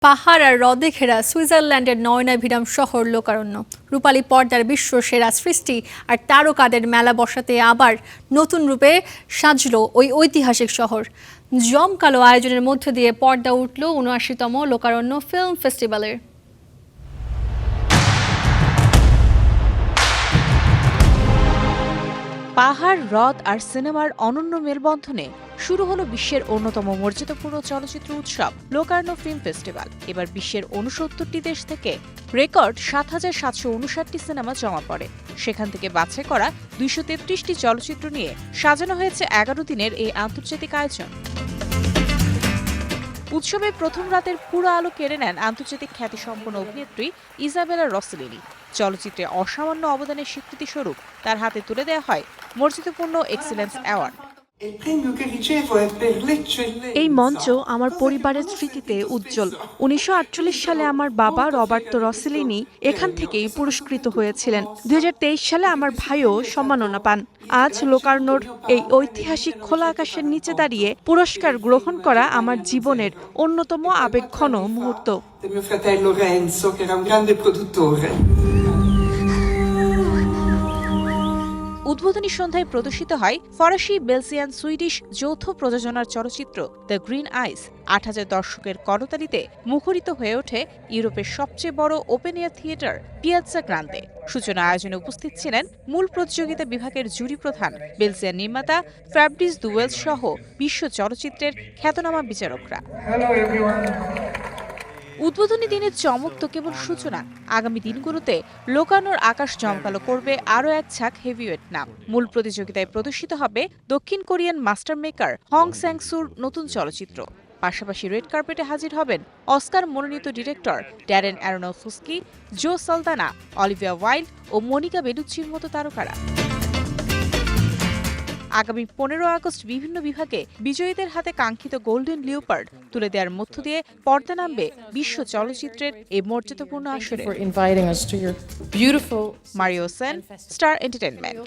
পাহাড় আর হ্রদে ঘেরা সুইজারল্যান্ডের নয়নাভিরাম শহর লোকারণ্য রূপালী পর্দার বিশ্ব সেরা সৃষ্টি আর তারকাদের মেলা বসাতে আবার নতুন রূপে সাজল ওই ঐতিহাসিক শহর। জমকালো আয়োজনের মধ্য দিয়ে পর্দা উঠল ৭৯তম লোকারণ্য ফিল্ম ফেস্টিভ্যালের। পাহাড়, হ্রদ আর সিনেমার অনন্য মেলবন্ধনে শুরু হলো বিশ্বের অন্যতম মর্যাদাপূর্ণ চলচ্চিত্র উৎসব লোকার্ণ ফিল্ম ফেস্টিভ্যাল। এবার বিশ্বের ৬৯টি দেশ থেকে রেকর্ড ৭৭৫৯টি সিনেমা জমা পড়ে। সেখান থেকে বাছাই করা ২৩৩টি চলচ্চিত্র নিয়ে সাজানো হয়েছে ১১ দিনের এই আন্তর্জাতিক আয়োজন। উৎসবে প্রথম রাতের পুরো আলো কেড়ে নেন আন্তর্জাতিক খ্যাতিসম্পন্ন অভিনেত্রী ইজাবেলা রসেলিনি। চলচ্চিত্রে অসামান্য অবদানের স্বীকৃতিস্বরূপ তার হাতে তুলে দেওয়া হয় মর্যাদাপূর্ণ এক্সিলেন্স অ্যাওয়ার্ড। এই মঞ্চ আমার পরিবারের স্মৃতিতে উজ্জ্বল। ১৯৪৮ সালে আমার বাবা রবার্তো রসেলিনি এখান থেকেই পুরস্কৃত হয়েছিলেন। ২০২৩ সালে আমার ভাইও সম্মাননা পান। আজ লোকার্নোর এই ঐতিহাসিক খোলা আকাশের নিচে দাঁড়িয়ে পুরস্কার গ্রহণ করা আমার জীবনের অন্যতম আবেগঘন মুহূর্ত। উদ্বোধনী সন্ধ্যায় প্রদর্শিত হয় ফরাসি, বেলজিয়ান, সুইডিশ যৌথ প্রযোজনার চলচ্চিত্র দ্য গ্রিন আইস। ৮,০০০ দর্শকের করতালিতে মুখরিত হয়ে ওঠে ইউরোপের সবচেয়ে বড় ওপেন এয়ার থিয়েটার পিয়াজ্জা গ্রান্দে। সূচনা আয়োজনে উপস্থিত ছিলেন মূল প্রতিযোগিতা বিভাগের জুরি প্রধান, বেলজিয়ান নির্মাতা ফ্যাব্রিস দুয়েলস সহ বিশ্ব চলচ্চিত্রের খ্যাতনামা বিচারকরা। উদ্বোধনী দিনের চমক তো কেবল সূচনা। আগামী দিনগুলোতে লোকার্নোর আকাশ জমকালো করবে আরও এক ঝাঁক হেভিওয়েট নাম। মূল প্রতিযোগিতায় প্রদর্শিত হবে দক্ষিণ কোরিয়ান মাস্টার মেকার হং স্যাং-সুর নতুন চলচ্চিত্র। পাশাপাশি রেড কার্পেটে হাজির হবেন অস্কার মনোনীত ডিরেক্টর ড্যারেন অ্যারোনোফস্কি, জো সালদানা, অলিভিয়া ওয়াইল্ড ও মনিকা বেলুচ্চির মতো তারকারা। আগামী ১৫ আগস্ট বিভিন্ন বিভাগে বিজয়ীদের হাতে কাঙ্ক্ষিত গোল্ডেন লিওপার্ড তুলে দেওয়ার মধ্য দিয়ে পর্দা নামবে বিশ্ব চলচ্চিত্রের এই মর্যাদাপূর্ণ আসরে। Mario Sen, star entertainment.